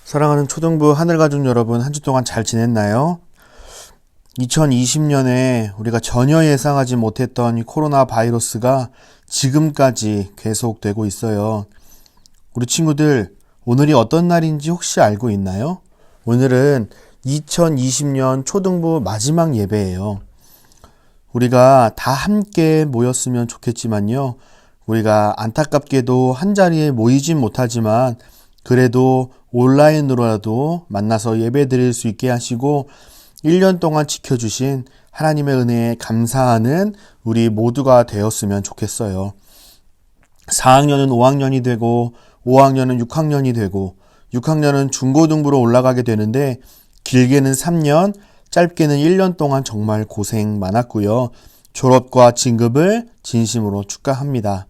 사랑하는 초등부 하늘가족 여러분, 한 주 동안 잘 지냈나요? 2020년에 우리가 전혀 예상하지 못했던 이 코로나 바이러스가 지금까지 계속되고 있어요. 우리 친구들, 오늘이 어떤 날인지 혹시 알고 있나요? 오늘은 2020년 초등부 마지막 예배예요. 우리가 다 함께 모였으면 좋겠지만요. 우리가 안타깝게도 한자리에 모이진 못하지만 그래도 온라인으로라도 만나서 예배 드릴 수 있게 하시고 1년 동안 지켜주신 하나님의 은혜에 감사하는 우리 모두가 되었으면 좋겠어요. 4학년은 5학년이 되고 5학년은 6학년이 되고 6학년은 중고등부로 올라가게 되는데 길게는 3년, 짧게는 1년 동안 정말 고생 많았고요. 졸업과 진급을 진심으로 축하합니다.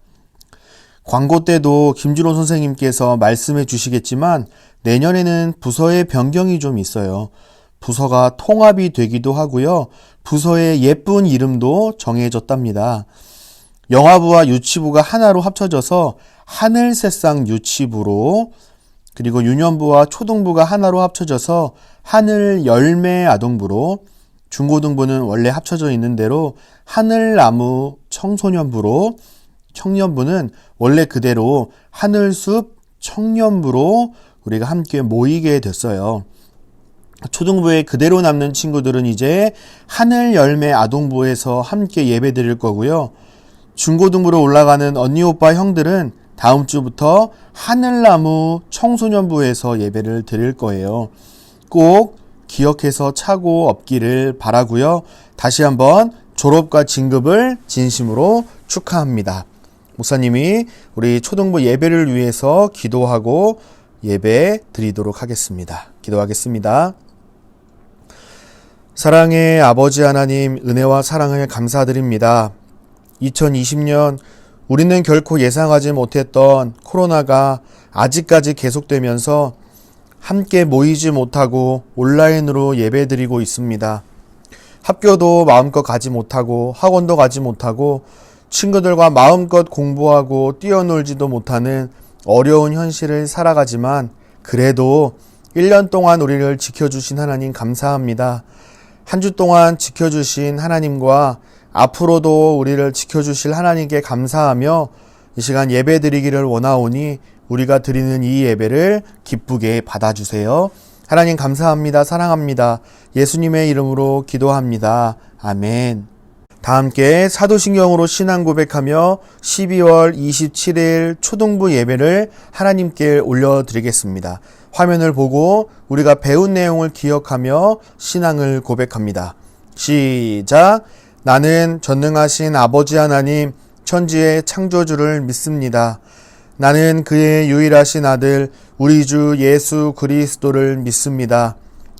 광고 때도 김준호 선생님께서 말씀해 주시겠지만 내년에는 부서의 변경이 좀 있어요. 부서가 통합이 되기도 하고요. 부서의 예쁜 이름도 정해졌답니다. 영화부와 유치부가 하나로 합쳐져서 하늘새싹 유치부로, 그리고 유년부와 초등부가 하나로 합쳐져서 하늘열매아동부로, 중고등부는 원래 합쳐져 있는 대로 하늘나무 청소년부로, 청년부는 원래 그대로 하늘숲 청년부로 우리가 함께 모이게 됐어요. 초등부에 그대로 남는 친구들은 이제 하늘열매 아동부에서 함께 예배 드릴 거고요. 중고등부로 올라가는 언니 오빠 형들은 다음 주부터 하늘나무 청소년부에서 예배를 드릴 거예요. 꼭 기억해서 차고 없기를 바라고요. 다시 한번 졸업과 진급을 진심으로 축하합니다. 목사님이 우리 초등부 예배를 위해서 기도하고 예배 드리도록 하겠습니다. 기도하겠습니다. 사랑의 아버지 하나님, 은혜와 사랑을 감사드립니다. 2020년 우리는 결코 예상하지 못했던 코로나가 아직까지 계속되면서 함께 모이지 못하고 온라인으로 예배드리고 있습니다. 학교도 마음껏 가지 못하고 학원도 가지 못하고 친구들과 마음껏 공부하고 뛰어놀지도 못하는 어려운 현실을 살아가지만 그래도 1년 동안 우리를 지켜주신 하나님 감사합니다. 한 주 동안 지켜주신 하나님과 앞으로도 우리를 지켜주실 하나님께 감사하며 이 시간 예배 드리기를 원하오니 우리가 드리는 이 예배를 기쁘게 받아주세요. 하나님 감사합니다. 사랑합니다. 예수님의 이름으로 기도합니다. 아멘. 다 함께 사도신경으로 신앙 고백하며 12월 27일 초등부 예배를 하나님께 올려드리겠습니다. 화면을 보고 우리가 배운 내용을 기억하며 신앙을 고백합니다. 시작! 나는 전능하신 아버지 하나님 천지의 창조주를 믿습니다. 나는 그의 유일하신 아들 우리 주 예수 그리스도를 믿습니다.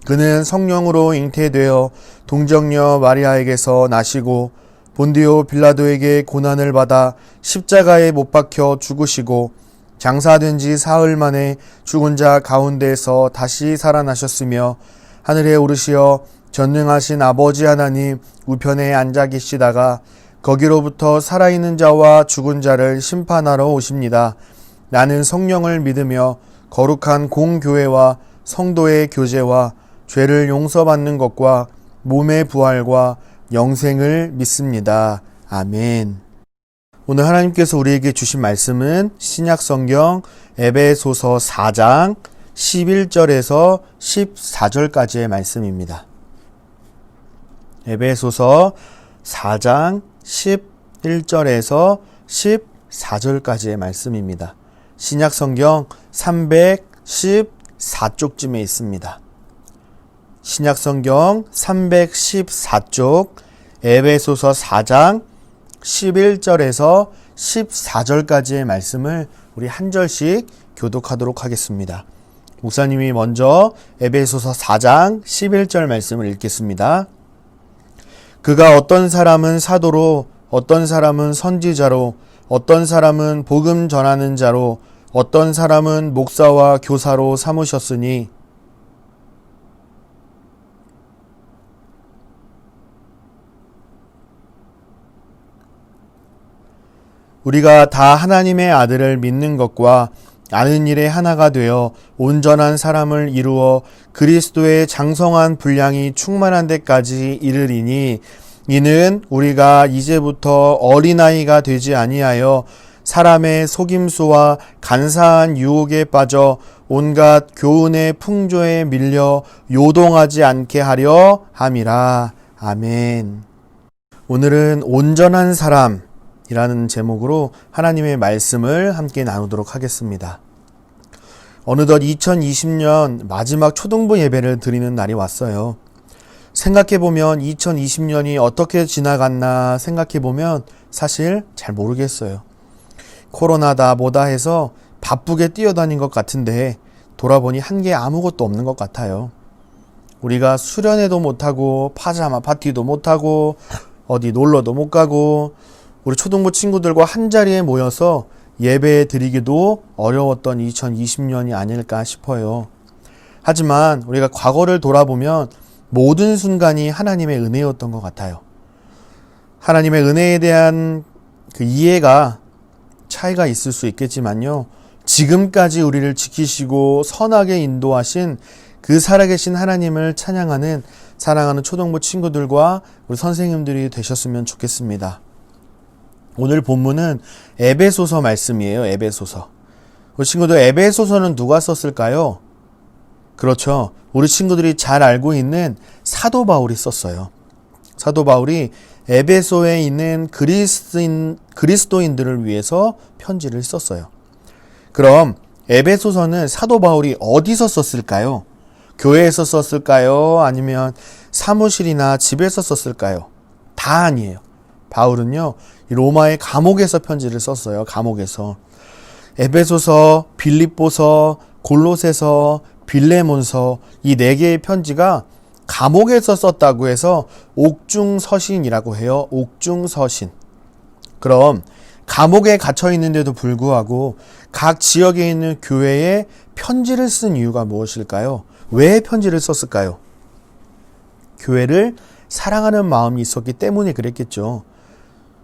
그는 성령으로 잉태되어 동정녀 마리아에게서 나시고 본디오 빌라도에게 고난을 받아 십자가에 못 박혀 죽으시고 장사된 지 사흘 만에 죽은 자 가운데서 다시 살아나셨으며 하늘에 오르시어 전능하신 아버지 하나님 우편에 앉아 계시다가 거기로부터 살아있는 자와 죽은 자를 심판하러 오십니다. 나는 성령을 믿으며 거룩한 공교회와 성도의 교제와 죄를 용서받는 것과 몸의 부활과 영생을 믿습니다. 아멘. 오늘 하나님께서 우리에게 주신 말씀은 신약성경 에베소서 4장 11절에서 14절까지의 말씀입니다. 에베소서 4장 11절에서 14절까지의 말씀입니다. 신약성경 314쪽쯤에 있습니다. 신약성경 314쪽 에베소서 4장 11절에서 14절까지의 말씀을 우리 한 절씩 교독하도록 하겠습니다. 목사님이 먼저 에베소서 4장 11절 말씀을 읽겠습니다. 그가 어떤 사람은 사도로, 어떤 사람은 선지자로, 어떤 사람은 복음 전하는 자로, 어떤 사람은 목사와 교사로 삼으셨으니 우리가 다 하나님의 아들을 믿는 것과 아는 일에 하나가 되어 온전한 사람을 이루어 그리스도의 장성한 분량이 충만한 데까지 이르리니 이는 우리가 이제부터 어린아이가 되지 아니하여 사람의 속임수와 간사한 유혹에 빠져 온갖 교훈의 풍조에 밀려 요동하지 않게 하려 함이라. 아멘. 오늘은 온전한 사람이라는 제목으로 하나님의 말씀을 함께 나누도록 하겠습니다. 어느덧 2020년 마지막 초등부 예배를 드리는 날이 왔어요. 생각해보면 2020년이 어떻게 지나갔나 생각해보면 사실 잘 모르겠어요. 코로나다 뭐다 해서 바쁘게 뛰어다닌 것 같은데 돌아보니 한 게 아무것도 없는 것 같아요. 우리가 수련회도 못하고 파자마 파티도 못하고 어디 놀러도 못 가고 우리 초등부 친구들과 한자리에 모여서 예배 드리기도 어려웠던 2020년이 아닐까 싶어요. 하지만 우리가 과거를 돌아보면 모든 순간이 하나님의 은혜였던 것 같아요. 하나님의 은혜에 대한 그 이해가 차이가 있을 수 있겠지만요. 지금까지 우리를 지키시고 선하게 인도하신 그 살아계신 하나님을 찬양하는 사랑하는 초등부 친구들과 우리 선생님들이 되셨으면 좋겠습니다. 오늘 본문은 에베소서 말씀이에요. 에베소서. 우리 친구들 에베소서는 누가 썼을까요? 그렇죠. 우리 친구들이 잘 알고 있는 사도 바울이 썼어요. 사도 바울이 에베소에 있는 그리스도인들을 위해서 편지를 썼어요. 그럼 에베소서는 사도 바울이 어디서 썼을까요? 교회에서 썼을까요? 아니면 사무실이나 집에서 썼을까요? 다 아니에요. 바울은요, 로마의 감옥에서 편지를 썼어요. 감옥에서. 에베소서, 빌립보서, 골로새서, 빌레몬서 이 4개의 편지가 감옥에서 썼다고 해서 옥중서신이라고 해요. 옥중서신. 그럼 감옥에 갇혀 있는데도 불구하고 각 지역에 있는 교회에 편지를 쓴 이유가 무엇일까요? 왜 편지를 썼을까요? 교회를 사랑하는 마음이 있었기 때문에 그랬겠죠.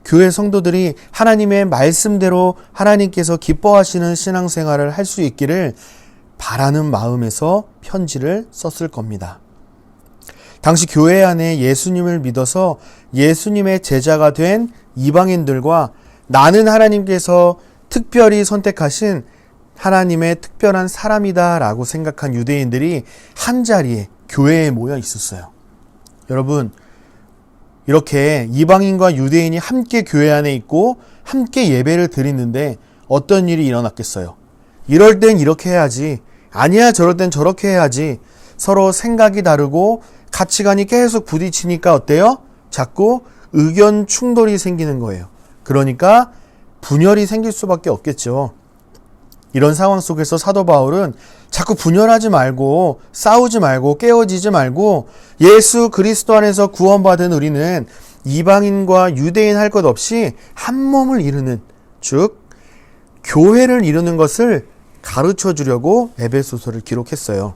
교회 성도들이 하나님의 말씀대로 하나님께서 기뻐하시는 신앙생활을 할 수 있기를 바라는 마음에서 편지를 썼을 겁니다. 당시 교회 안에 예수님을 믿어서 예수님의 제자가 된 이방인들과 나는 하나님께서 특별히 선택하신 하나님의 특별한 사람이다 라고 생각한 유대인들이 한자리에 교회에 모여 있었어요. 여러분, 이렇게 이방인과 유대인이 함께 교회 안에 있고 함께 예배를 드리는데 어떤 일이 일어났겠어요? 이럴 땐 이렇게 해야지, 아니야 저럴 땐 저렇게 해야지, 서로 생각이 다르고 가치관이 계속 부딪히니까 어때요? 자꾸 의견 충돌이 생기는 거예요. 그러니까 분열이 생길 수밖에 없겠죠. 이런 상황 속에서 사도 바울은 자꾸 분열하지 말고 싸우지 말고 깨어지지 말고 예수 그리스도 안에서 구원받은 우리는 이방인과 유대인 할 것 없이 한 몸을 이루는, 즉 교회를 이루는 것을 가르쳐 주려고 에베소서를 기록했어요.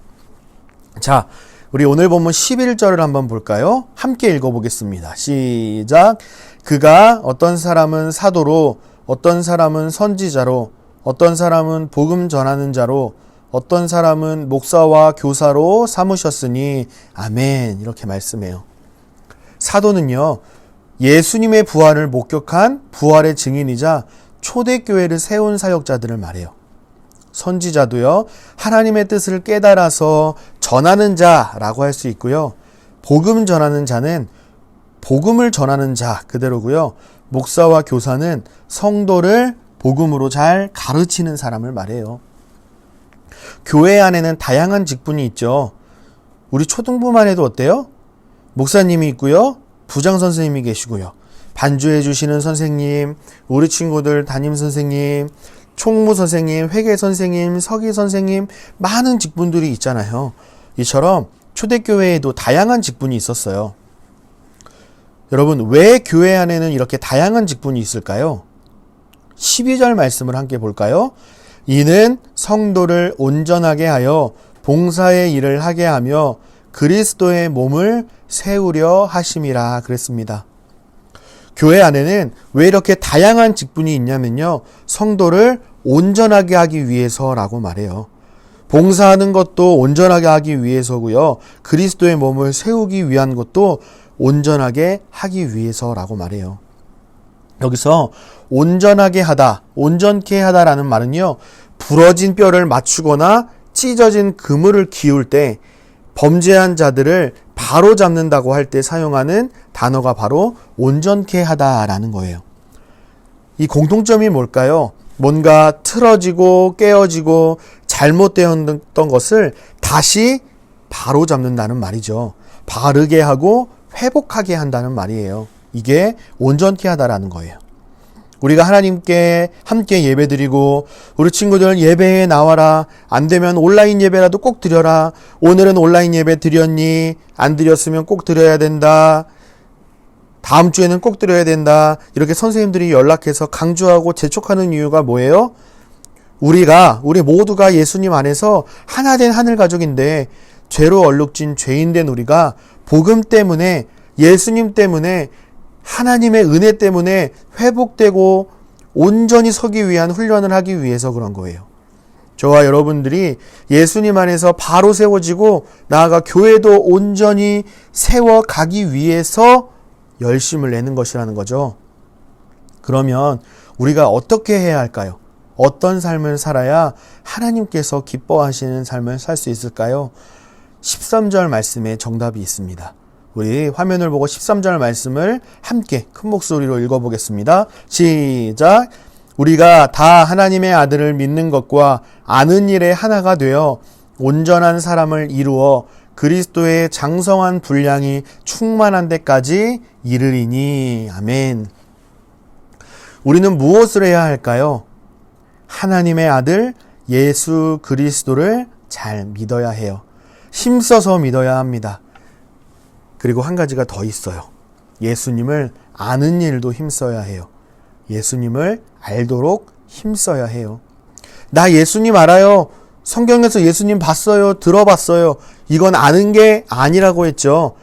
자, 우리 오늘 본문 11절을 한번 볼까요? 함께 읽어보겠습니다. 시작. 그가 어떤 사람은 사도로, 어떤 사람은 선지자로, 어떤 사람은 복음 전하는 자로, 어떤 사람은 목사와 교사로 삼으셨으니 아멘. 이렇게 말씀해요. 사도는요, 예수님의 부활을 목격한 부활의 증인이자 초대교회를 세운 사역자들을 말해요. 선지자도요, 하나님의 뜻을 깨달아서 전하는 자라고 할 수 있고요. 복음 전하는 자는 복음을 전하는 자 그대로고요. 목사와 교사는 성도를 복음으로 잘 가르치는 사람을 말해요. 교회 안에는 다양한 직분이 있죠. 우리 초등부만 해도 어때요? 목사님이 있고요. 부장 선생님이 계시고요. 반주해 주시는 선생님, 우리 친구들 담임 선생님, 총무 선생님, 회계 선생님, 서기 선생님, 많은 직분들이 있잖아요. 이처럼 초대교회에도 다양한 직분이 있었어요. 여러분, 왜 교회 안에는 이렇게 다양한 직분이 있을까요? 12절 말씀을 함께 볼까요? 이는 성도를 온전하게 하여 봉사의 일을 하게 하며 그리스도의 몸을 세우려 하심이라 그랬습니다. 교회 안에는 왜 이렇게 다양한 직분이 있냐면요, 성도를 온전하게 하기 위해서라고 말해요. 봉사하는 것도 온전하게 하기 위해서고요. 그리스도의 몸을 세우기 위한 것도 온전하게 하기 위해서라고 말해요. 여기서 온전하게 하다, 온전케 하다라는 말은요, 부러진 뼈를 맞추거나 찢어진 그물을 기울 때 범죄한 자들을 바로 잡는다고 할 때 사용하는 단어가 바로 온전케 하다라는 거예요. 이 공통점이 뭘까요? 뭔가 틀어지고 깨어지고 잘못되었던 것을 다시 바로 잡는다는 말이죠. 바르게 하고 회복하게 한다는 말이에요. 이게 온전케 하다라는 거예요. 우리가 하나님께 함께 예배드리고 우리 친구들 예배에 나와라. 안 되면 온라인 예배라도 꼭 드려라. 오늘은 온라인 예배 드렸니? 안 드렸으면 꼭 드려야 된다. 다음 주에는 꼭 드려야 된다. 이렇게 선생님들이 연락해서 강조하고 재촉하는 이유가 뭐예요? 우리 모두가 예수님 안에서 하나 된 하늘 가족인데 죄로 얼룩진 죄인된 우리가 복음 때문에, 예수님 때문에, 하나님의 은혜 때문에 회복되고 온전히 서기 위한 훈련을 하기 위해서 그런 거예요. 저와 여러분들이 예수님 안에서 바로 세워지고 나아가 교회도 온전히 세워가기 위해서 열심을 내는 것이라는 거죠. 그러면 우리가 어떻게 해야 할까요? 어떤 삶을 살아야 하나님께서 기뻐하시는 삶을 살 수 있을까요? 13절 말씀에 정답이 있습니다. 우리 화면을 보고 13절 말씀을 함께 큰 목소리로 읽어보겠습니다. 시작! 우리가 다 하나님의 아들을 믿는 것과 아는 일에 하나가 되어 온전한 사람을 이루어 그리스도의 장성한 분량이 충만한 데까지 이르리니. 아멘. 우리는 무엇을 해야 할까요? 하나님의 아들 예수 그리스도를 잘 믿어야 해요. 힘써서 믿어야 합니다. 그리고 한 가지가 더 있어요. 예수님을 아는 일도 힘써야 해요. 예수님을 알도록 힘써야 해요. 나 예수님 알아요. 성경에서 예수님 봤어요. 들어봤어요. 이건 아는 게 아니라고 했죠.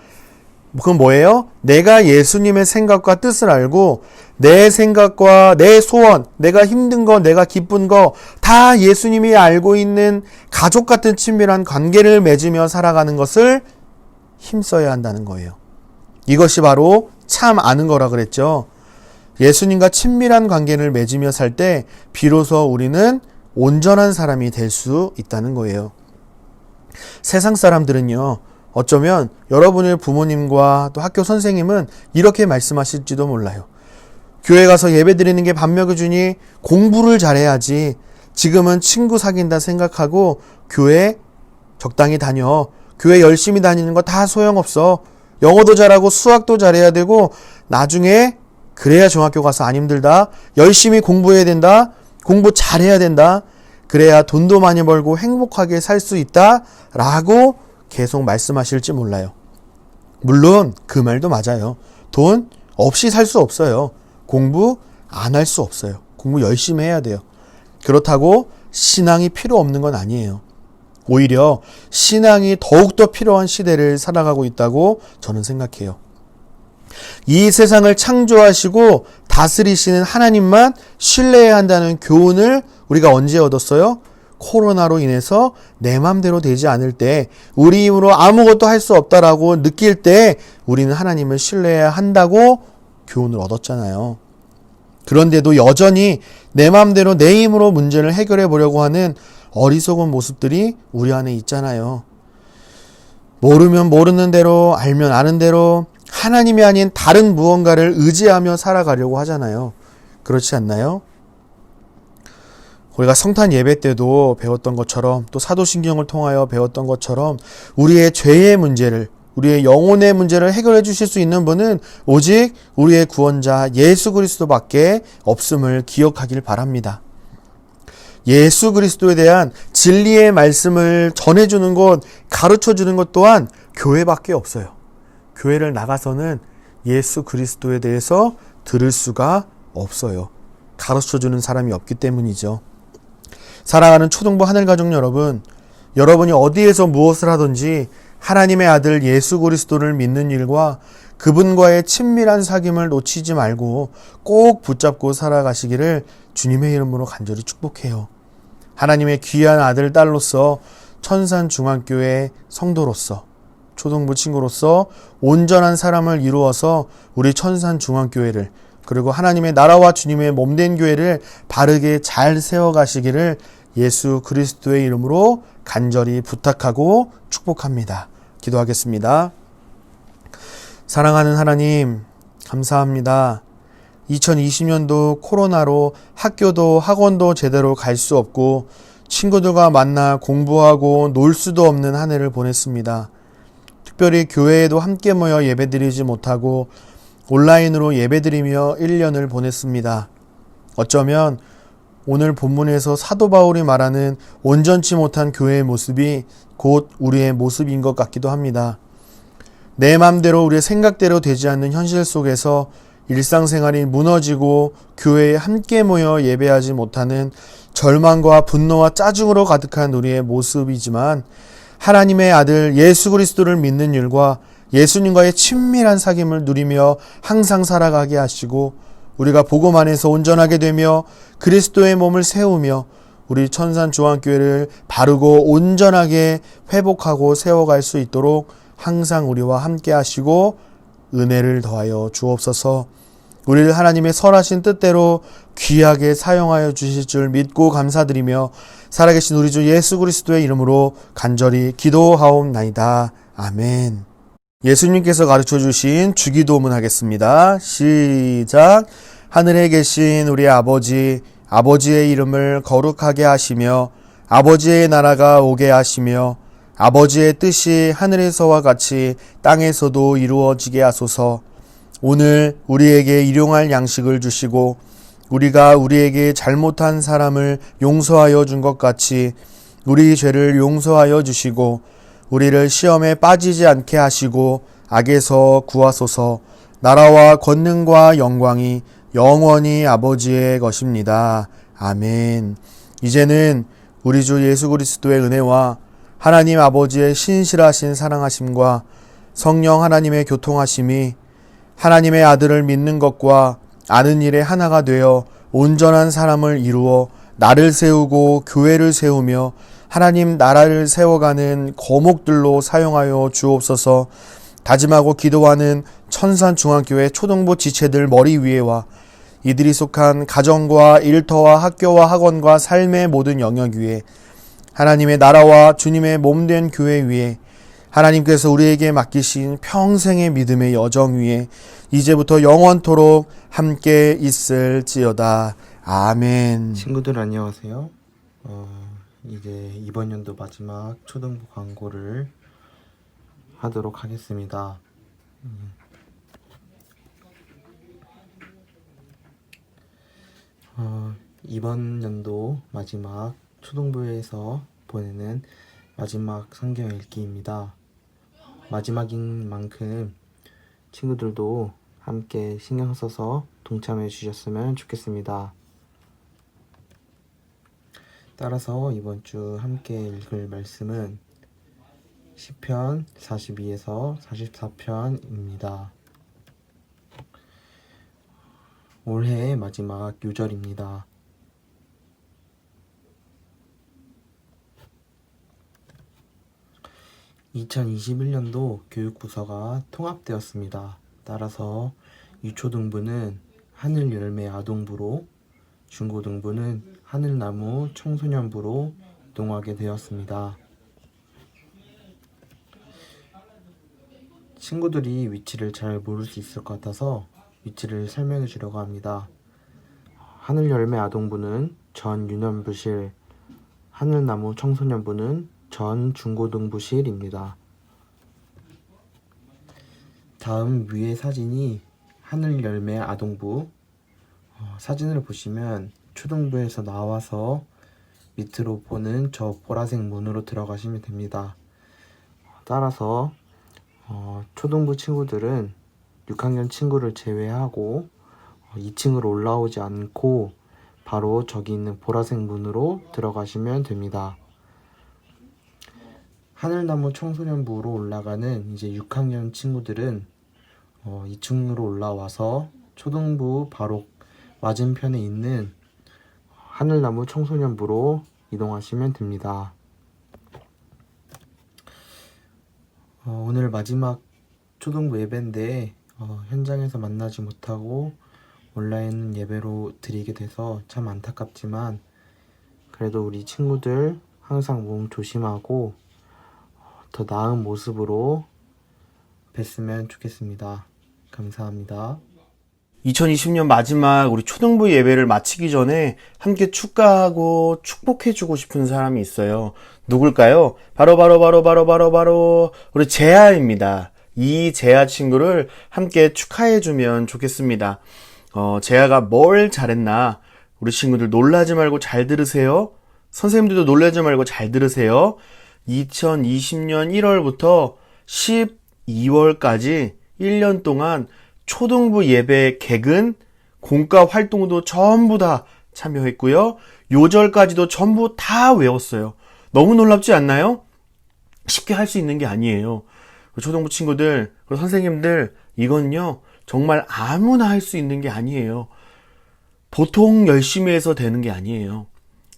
그건 뭐예요? 내가 예수님의 생각과 뜻을 알고 내 생각과 내 소원, 내가 힘든 거, 내가 기쁜 거 다 예수님이 알고 있는 가족 같은 친밀한 관계를 맺으며 살아가는 것을 힘써야 한다는 거예요. 이것이 바로 참 아는 거라 그랬죠. 예수님과 친밀한 관계를 맺으며 살 때 비로소 우리는 온전한 사람이 될 수 있다는 거예요. 세상 사람들은요, 어쩌면 여러분의 부모님과 또 학교 선생님은 이렇게 말씀하실지도 몰라요. 교회 가서 예배 드리는 게 밥 먹여주니 공부를 잘해야지. 지금은 친구 사귄다 생각하고 교회 적당히 다녀. 교회 열심히 다니는 거 다 소용없어. 영어도 잘하고 수학도 잘해야 되고 나중에 그래야 중학교 가서 안 힘들다. 열심히 공부해야 된다. 공부 잘해야 된다. 그래야 돈도 많이 벌고 행복하게 살 수 있다. 라고 계속 말씀하실지 몰라요. 물론 그 말도 맞아요. 돈 없이 살 수 없어요. 공부 안 할 수 없어요. 공부 열심히 해야 돼요. 그렇다고 신앙이 필요 없는 건 아니에요. 오히려 신앙이 더욱더 필요한 시대를 살아가고 있다고 저는 생각해요. 이 세상을 창조하시고 다스리시는 하나님만 신뢰해야 한다는 교훈을 우리가 언제 얻었어요? 코로나로 인해서 내 맘대로 되지 않을 때, 우리 힘으로 아무것도 할 수 없다라고 느낄 때 우리는 하나님을 신뢰해야 한다고 교훈을 얻었잖아요. 그런데도 여전히 내 맘대로 내 힘으로 문제를 해결해 보려고 하는 어리석은 모습들이 우리 안에 있잖아요. 모르면 모르는 대로, 알면 아는 대로 하나님이 아닌 다른 무언가를 의지하며 살아가려고 하잖아요. 그렇지 않나요? 우리가 성탄 예배 때도 배웠던 것처럼, 또 사도신경을 통하여 배웠던 것처럼 우리의 죄의 문제를, 우리의 영혼의 문제를 해결해 주실 수 있는 분은 오직 우리의 구원자 예수 그리스도밖에 없음을 기억하길 바랍니다. 예수 그리스도에 대한 진리의 말씀을 전해주는 것, 가르쳐주는 것 또한 교회밖에 없어요. 교회를 나가서는 예수 그리스도에 대해서 들을 수가 없어요. 가르쳐주는 사람이 없기 때문이죠. 사랑하는 초등부 하늘가족 여러분, 여러분이 어디에서 무엇을 하든지 하나님의 아들 예수 그리스도를 믿는 일과 그분과의 친밀한 사귐을 놓치지 말고 꼭 붙잡고 살아가시기를 주님의 이름으로 간절히 축복해요. 하나님의 귀한 아들, 딸로서 천산중앙교회 성도로서 초등부 친구로서 온전한 사람을 이루어서 우리 천산중앙교회를 그리고 하나님의 나라와 주님의 몸된 교회를 바르게 잘 세워가시기를 예수 그리스도의 이름으로 간절히 부탁하고 축복합니다. 기도하겠습니다. 사랑하는 하나님, 감사합니다. 2020년도 코로나로 학교도 학원도 제대로 갈 수 없고 친구들과 만나 공부하고 놀 수도 없는 한 해를 보냈습니다. 특별히 교회에도 함께 모여 예배드리지 못하고 온라인으로 예배드리며 1년을 보냈습니다. 어쩌면 오늘 본문에서 사도 바울이 말하는 온전치 못한 교회의 모습이 곧 우리의 모습인 것 같기도 합니다. 내 맘대로 우리의 생각대로 되지 않는 현실 속에서 일상생활이 무너지고 교회에 함께 모여 예배하지 못하는 절망과 분노와 짜증으로 가득한 우리의 모습이지만 하나님의 아들 예수 그리스도를 믿는 일과 예수님과의 친밀한 사귐을 누리며 항상 살아가게 하시고 우리가 복음 안에서 온전하게 되며 그리스도의 몸을 세우며 우리 천산중앙교회를 바르고 온전하게 회복하고 세워갈 수 있도록 항상 우리와 함께 하시고 은혜를 더하여 주옵소서. 우리를 하나님의 선하신 뜻대로 귀하게 사용하여 주실 줄 믿고 감사드리며 살아계신 우리 주 예수 그리스도의 이름으로 간절히 기도하옵나이다. 아멘. 예수님께서 가르쳐 주신 주기도문 하겠습니다. 시작. 하늘에 계신 우리 아버지, 아버지의 이름을 거룩하게 하시며 아버지의 나라가 오게 하시며 아버지의 뜻이 하늘에서와 같이 땅에서도 이루어지게 하소서. 오늘 우리에게 일용할 양식을 주시고 우리가 우리에게 잘못한 사람을 용서하여 준 것 같이 우리 죄를 용서하여 주시고 우리를 시험에 빠지지 않게 하시고 악에서 구하소서. 나라와 권능과 영광이 영원히 아버지의 것입니다. 아멘. 이제는 우리 주 예수 그리스도의 은혜와 하나님 아버지의 신실하신 사랑하심과 성령 하나님의 교통하심이 하나님의 아들을 믿는 것과 아는 일에 하나가 되어 온전한 사람을 이루어 나를 세우고 교회를 세우며 하나님 나라를 세워가는 거목들로 사용하여 주옵소서. 다짐하고 기도하는 천산중앙교회 초등부 지체들 머리 위에와 이들이 속한 가정과 일터와 학교와 학원과 삶의 모든 영역 위에 하나님의 나라와 주님의 몸된 교회 위에 하나님께서 우리에게 맡기신 평생의 믿음의 여정 위에 이제부터 영원토록 함께 있을지어다. 아멘. 친구들 안녕하세요. 이제 이번 연도 마지막 초등부 광고를 하도록 하겠습니다. 이번 연도 마지막 초등부에서 보내는 마지막 성경 읽기입니다. 마지막인 만큼 친구들도 함께 신경 써서 동참해 주셨으면 좋겠습니다. 따라서 이번 주 함께 읽을 말씀은 시편 42에서 44편입니다. 올해의 마지막 요절입니다. (2021년도) 교육부서가 통합되었습니다. 따라서 유초등부는 하늘열매 아동부로, 중고등부는 하늘나무 청소년부로 이동하게 되었습니다. 친구들이 위치를 잘 모를 수 있을 것 같아서 위치를 설명해 주려고 합니다. 하늘열매 아동부는 전 유년부실, 하늘나무 청소년부는 전 중고등부실입니다. 다음 위의 사진이 하늘열매 아동부, 사진을 보시면 초등부에서 나와서 밑으로 보는 저 보라색 문으로 들어가시면 됩니다. 따라서 초등부 친구들은 6학년 친구를 제외하고 2층으로 올라오지 않고 바로 저기 있는 보라색 문으로 들어가시면 됩니다. 하늘나무 청소년부로 올라가는 이제 6학년 친구들은 2층으로 올라와서 초등부 바로 맞은편에 있는 하늘나무 청소년부로 이동하시면 됩니다. 오늘 마지막 초등부 예배인데 현장에서 만나지 못하고 온라인 예배로 드리게 돼서 참 안타깝지만 그래도 우리 친구들 항상 몸 조심하고 더 나은 모습으로 뵀으면 좋겠습니다. 감사합니다. 2020년 마지막 우리 초등부 예배를 마치기 전에 함께 축가하고 축복해주고 싶은 사람이 있어요. 누굴까요? 바로 우리 재하입니다. 이 재하 친구를 함께 축하해주면 좋겠습니다. 재하가 뭘 잘했나? 우리 친구들 놀라지 말고 잘 들으세요. 선생님들도 놀라지 말고 잘 들으세요. 2020년 1월부터 12월까지 1년 동안 초등부 예배 개근, 공과 활동도 전부 다 참여했고요. 요절까지도 전부 다 외웠어요. 너무 놀랍지 않나요? 쉽게 할 수 있는 게 아니에요. 초등부 친구들, 그리고 선생님들, 이건요, 정말 아무나 할 수 있는 게 아니에요. 보통 열심히 해서 되는 게 아니에요.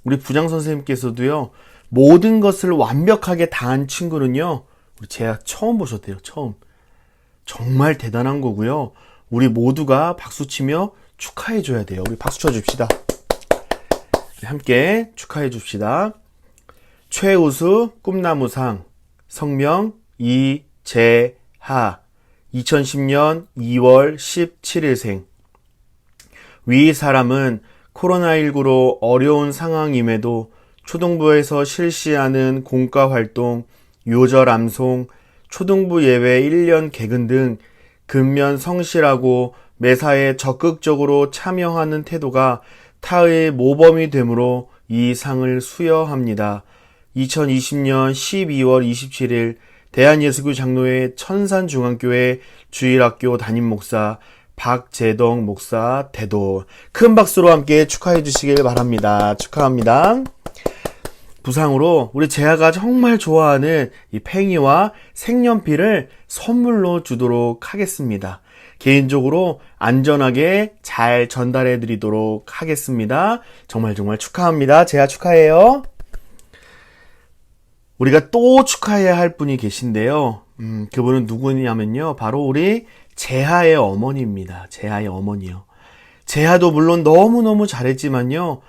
우리 부장 선생님께서도요, 모든 것을 완벽하게 다 한 친구는요, 우리 제가 처음 보셨대요, 처음. 정말 대단한 거고요. 우리 모두가 박수치며 축하해줘야 돼요. 우리 박수 쳐줍시다. 함께 축하해줍시다. 최우수 꿈나무상 성명 이재하 2010년 2월 17일생. 위 사람은 코로나19로 어려운 상황임에도 초등부에서 실시하는 공과활동, 요절 암송, 초등부 예외 1년 개근 등 근면 성실하고 매사에 적극적으로 참여하는 태도가 타의 모범이 되므로 이 상을 수여합니다. 2020년 12월 27일 대한예수교 장로회 천산중앙교회 주일학교 담임 목사 박재동 목사 대도. 큰 박수로 함께 축하해 주시길 바랍니다. 축하합니다. 부상으로 우리 재하가 정말 좋아하는 이 팽이와 색연필을 선물로 주도록 하겠습니다. 개인적으로 안전하게 잘 전달해 드리도록 하겠습니다. 정말 축하합니다. 재하 축하해요. 우리가 또 축하해야 할 분이 계신데요. 그분은 누구냐면요. 바로 우리 재하의 어머니입니다. 재하의 어머니요. 재하도 물론 너무너무 잘했지만요.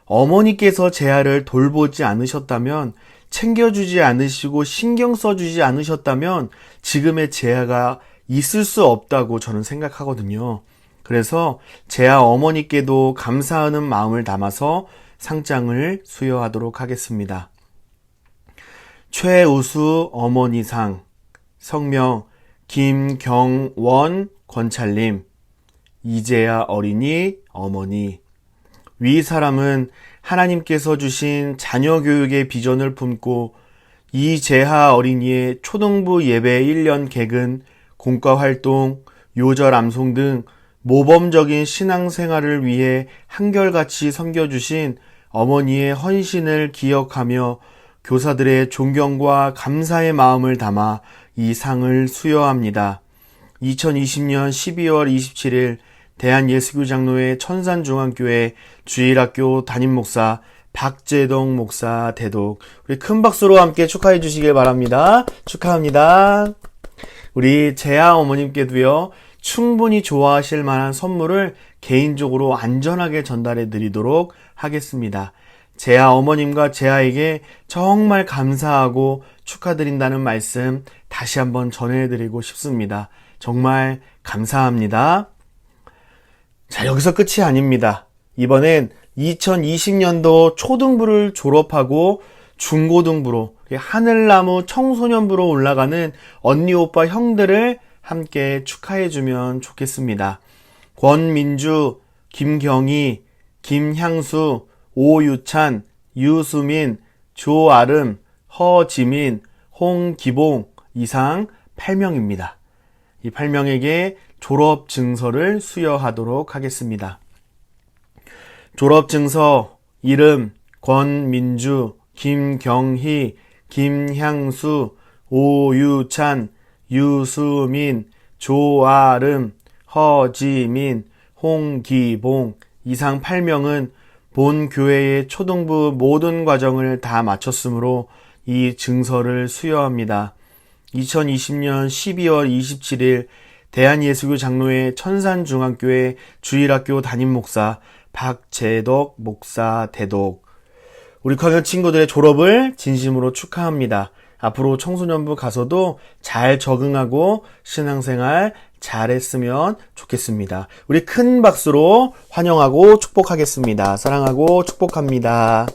어머니께서 재하를 돌보지 않으셨다면, 챙겨주지 않으시고 신경 써주지 않으셨다면 지금의 재하가 있을 수 없다고 저는 생각하거든요. 그래서 재하 어머니께도 감사하는 마음을 담아서 상장을 수여하도록 하겠습니다. 최우수 어머니상 성명 김경원 권찰님, 이재하 어린이 어머니. 위 사람은 하나님께서 주신 자녀 교육의 비전을 품고 이재하 어린이의 초등부 예배 1년 개근, 공과활동, 요절 암송 등 모범적인 신앙생활을 위해 한결같이 섬겨주신 어머니의 헌신을 기억하며 교사들의 존경과 감사의 마음을 담아 이 상을 수여합니다. 2020년 12월 27일 대한예수교 장로회 천산중앙교회 주일학교 담임목사 박재동 목사 대독. 우리 큰 박수로 함께 축하해 주시길 바랍니다. 축하합니다. 우리 재하 어머님께도요, 충분히 좋아하실 만한 선물을 개인적으로 안전하게 전달해 드리도록 하겠습니다. 재하 어머님과 재하에게 정말 감사하고 축하드린다는 말씀 다시 한번 전해드리고 싶습니다. 정말 감사합니다. 자, 여기서 끝이 아닙니다. 이번엔 2020년도 초등부를 졸업하고 중고등부로 하늘나무 청소년부로 올라가는 언니 오빠 형들을 함께 축하해주면 좋겠습니다. 권민주, 김경희, 김향수, 오유찬, 유수민, 조아름, 허지민, 홍기봉 이상 8명입니다. 이 8명에게 졸업 증서를 수여하도록 하겠습니다. 졸업 증서 이름 권민주, 김경희, 김향수, 오유찬, 유수민, 조아름, 허지민, 홍기봉 이상 8명은 본 교회의 초등부 모든 과정을 다 마쳤으므로 이 증서를 수여합니다. 2020년 12월 27일 대한예수교 장로회 천산중앙교회 주일학교 담임목사 박재덕 목사 대독. 우리 커뮤니티 친구들의 졸업을 진심으로 축하합니다. 앞으로 청소년부 가서도 잘 적응하고 신앙생활 잘했으면 좋겠습니다. 우리 큰 박수로 환영하고 축복하겠습니다. 사랑하고 축복합니다.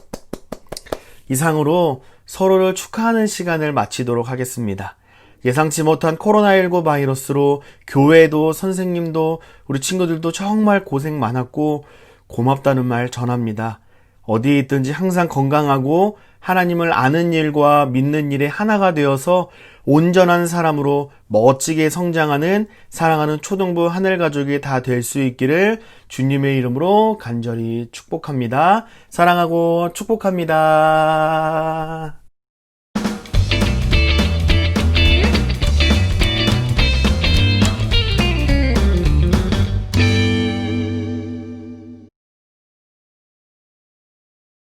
이상으로 서로를 축하하는 시간을 마치도록 하겠습니다. 예상치 못한 코로나19 바이러스로 교회도 선생님도 우리 친구들도 정말 고생 많았고 고맙다는 말 전합니다. 어디에 있든지 항상 건강하고 하나님을 아는 일과 믿는 일에 하나가 되어서 온전한 사람으로 멋지게 성장하는 사랑하는 초등부 하늘가족이 다 될 수 있기를 주님의 이름으로 간절히 축복합니다. 사랑하고 축복합니다.